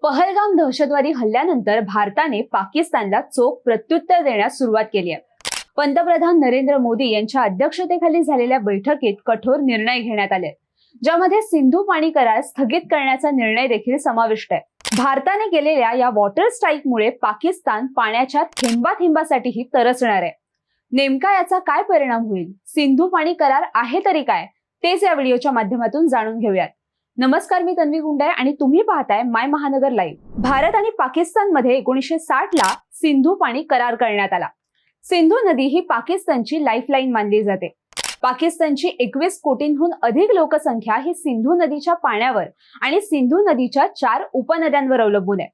पहलगाम दहशतवादी हल्ल्यानंतर भारताने पाकिस्तानला चोख प्रत्युत्तर देण्यास सुरुवात केली आहे. पंतप्रधान नरेंद्र मोदी यांच्या अध्यक्षतेखाली झालेल्या बैठकीत कठोर निर्णय घेण्यात आले, ज्यामध्ये सिंधू पाणी करार स्थगित करण्याचा निर्णय देखील समाविष्ट आहे. भारताने केलेल्या या वॉटर स्ट्राईकमुळे पाकिस्तान पाण्याच्या थेंबाथेंबासाठीही तरसणार आहे. नेमका याचा काय परिणाम होईल? सिंधू पाणी करार आहे तरी काय, तेच या व्हिडिओच्या माध्यमातून जाणून घेऊयात. नमस्कार, मी तन्वी गुंडे आणि तुम्ही पाहताय माय महानगर लाईव्ह. भारत आणि पाकिस्तान मध्ये 1960 ला सिंधू पाणी करार करण्यात आला. सिंधू नदी ही पाकिस्तानची लाईफलाईन मानली जाते. पाकिस्तानची 21 कोटींहून अधिक लोकसंख्या ही सिंधू नदीच्या पाण्यावर आणि सिंधू नदीच्या 4 उपनद्यांवर अवलंबून आहे.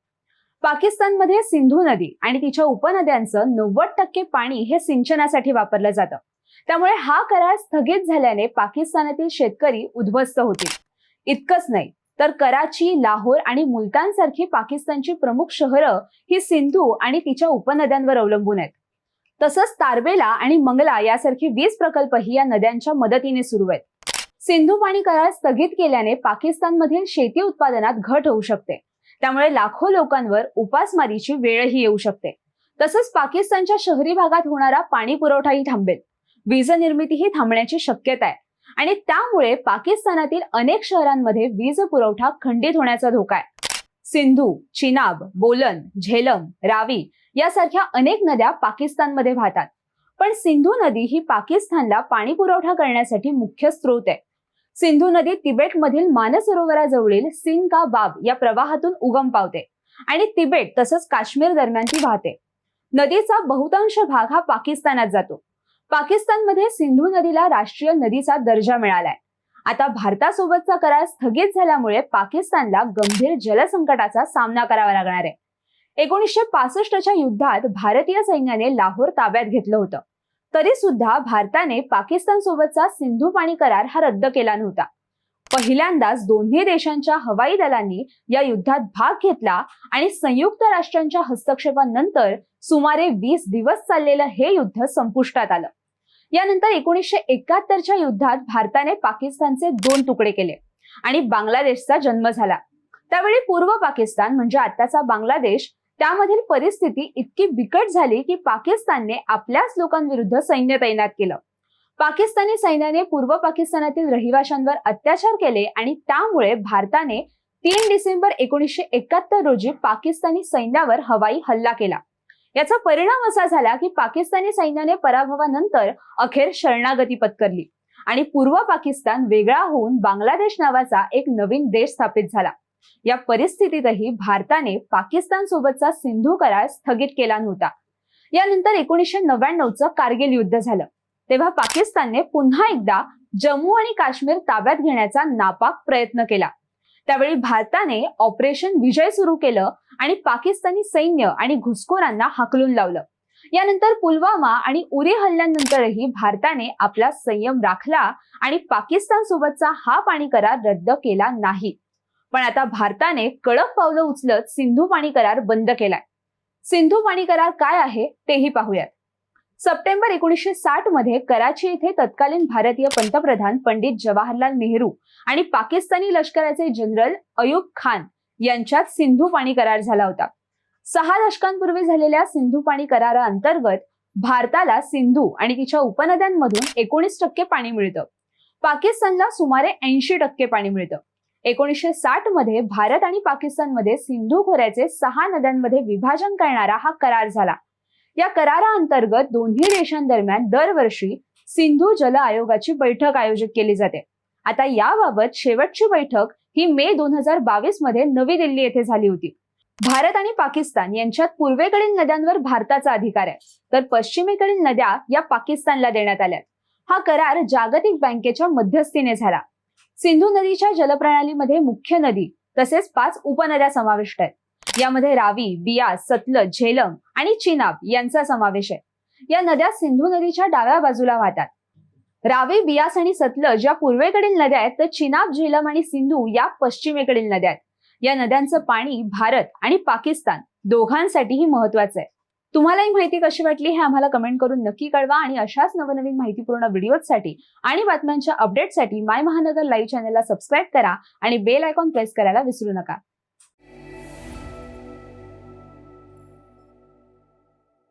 पाकिस्तानमध्ये सिंधू नदी आणि तिच्या उपनद्यांचं 90% पाणी हे सिंचनासाठी वापरलं जातं. त्यामुळे हा करार स्थगित झाल्याने पाकिस्तानातील शेतकरी उद्ध्वस्त होतील. इतकंच नाही तर कराची, लाहोर आणि मुलतान सारखी पाकिस्तानची प्रमुख शहरं ही सिंधू आणि तिच्या उपनद्यांवर अवलंबून आहेत. तसंच तारबेला आणि मंगला यासारखी 20 प्रकल्पही या नद्यांच्या मदतीने सुरू आहेत. सिंधू पाणी करार स्थगित केल्याने पाकिस्तानमधील शेती उत्पादनात घट होऊ शकते. त्यामुळे लाखो लोकांवर उपासमारीची वेळही येऊ शकते. तसंच पाकिस्तानच्या शहरी भागात होणारा पाणी पुरवठाही थांबेल. वीज निर्मितीही थांबण्याची शक्यता आहे आणि त्यामुळे पाकिस्तानातील अनेक शहरांमध्ये वीज पुरवठा खंडित होण्याचा धोका आहे. सिंधू, चिनाब, बोलन, झेलम, रावी यासारख्या अनेक नद्या पाकिस्तानमध्ये वाहतात. पण सिंधू नदी ही पाकिस्तानला पाणी पुरवठा करण्यासाठी मुख्य स्रोत आहे. सिंधू नदी तिबेटमधील मानसरोवराजवळील सिंध का बाब या प्रवाहातून उगम पावते आणि तिबेट तसंच काश्मीर दरम्यान ती वाहते. नदीचा बहुतांश भाग हा पाकिस्तानात जातो. पाकिस्तानमध्ये सिंधू नदीला राष्ट्रीय नदीचा दर्जा मिळालाय. आता भारतासोबतचा करार स्थगित झाल्यामुळे पाकिस्तानला गंभीर जलसंकटाचा सामना करावा लागणार आहे. 1965च्या युद्धात भारतीय सैन्याने लाहोर ताब्यात घेतलं होतं. तरी सुद्धा भारताने पाकिस्तान सोबतचा सिंधू पाणी करार हा रद्द केला नव्हता. पहिल्यांदाच दोन्ही देशांच्या हवाई दलांनी या युद्धात भाग घेतला आणि संयुक्त राष्ट्रांच्या हस्तक्षेपानंतर सुमारे 20 दिवस चाललेलं हे युद्ध संपुष्टात आलं. यानंतर 1971च्या युद्धात भारताने पाकिस्तानचे 2 तुकडे केले आणि बांगलादेशचा जन्म झाला. त्यावेळी पूर्व पाकिस्तान म्हणजे आताचा बांगलादेश, त्यामधील परिस्थिती इतकी बिकट झाली की पाकिस्तानने आपल्याच लोकांविरुद्ध सैन्य तैनात केलं. पाकिस्तानी सैन्याने पूर्व पाकिस्तानातील रहिवाशांवर अत्याचार केले आणि त्यामुळे भारताने 3 डिसेंबर 1971 रोजी पाकिस्तानी सैन्यावर हवाई हल्ला केला. याचा परिणाम असा झाला की पाकिस्तानी सैन्याने पराभवानंतर अखेर शरणागती पत्करली आणि पूर्व पाकिस्तान वेगळा होऊन बांगलादेश नावाचा एक नवीन देश स्थापित झाला. या परिस्थितीतही भारताने पाकिस्तान सोबतचा सिंधू करार स्थगित केला नव्हता. यानंतर 1999चं कारगिल युद्ध झालं. तेव्हा पाकिस्तानने पुन्हा एकदा जम्मू आणि काश्मीर ताब्यात घेण्याचा नापाक प्रयत्न केला. त्यावेळी भारताने ऑपरेशन विजय सुरू केलं आणि पाकिस्तानी सैन्य आणि घुसखोरांना हाकलून लावलं. यानंतर पुलवामा आणि उरी हल्ल्यानंतरही भारताने आपला संयम राखला आणि पाकिस्तान सोबतचा हा पाणी करार रद्द केला नाही. पण आता भारताने कडक पावलं उचलत सिंधू पाणी करार बंद केलाय. सिंधू पाणी करार काय आहे तेही पाहूयात. सप्टेंबर 1960 मध्ये कराची येथे तत्कालीन भारतीय पंतप्रधान पंडित जवाहरलाल नेहरू आणि पाकिस्तानी लष्कराचे जनरल अयूब खान यांच्यात सिंधू पाणी करार झाला होता. 6 दशकांपूर्वी झालेल्या सिंधू पाणी कराराअंतर्गत भारताला सिंधू आणि तिच्या उपनद्यांमधून 19% पाणी मिळतं. पाकिस्तानला सुमारे 80% पाणी मिळतं. 1960 मध्ये भारत आणि पाकिस्तानमध्ये सिंधू खोऱ्याचे 6 नद्यांमध्ये विभाजन करणारा हा करार झाला. या कराराअंतर्गत दोन्ही देशांदरम्यान दरवर्षी सिंधू जल आयोगाची बैठक आयोजित केली जाते. आता याबाबत शेवटची बैठक ही मे 2022 मध्ये नवी दिल्ली येथे झाली होती. भारत आणि पाकिस्तान यांच्यात पूर्वेकडील नद्यांवर भारताचा अधिकार आहे, तर पश्चिमेकडील नद्या या पाकिस्तानला देण्यात आल्या. हा करार जागतिक बँकेच्या मध्यस्थीने झाला. सिंधू नदीच्या जलप्रणालीमध्ये मुख्य नदी तसेच 5 उपनद्या समाविष्ट आहेत. यामध्ये रावी, बियास, सतलज, झेलम आणि चिनाब यांचा समावेश आहे. या नद्या सिंधू नदीच्या डाव्या बाजूला वाहतात. रावी, बियास आणि सतलज या पूर्वेकडील नद्या आहेत, तर चिनाब, झेलम आणि सिंधू या पश्चिमेकडील नद्या आहेत. या नद्यांचं पाणी भारत आणि पाकिस्तान दोघांसाठीही महत्वाचं आहे. तुम्हाला ही माहिती कशी वाटली हे आम्हाला कमेंट करून नक्की कळवा आणि अशाच नवनवीन माहितीपूर्ण व्हिडिओसाठी आणि बातम्यांच्या अपडेटसाठी माय महानगर लाईव्ह चॅनलला सबस्क्राईब करा आणि बेल आयकॉन प्रेस करायला विसरू नका.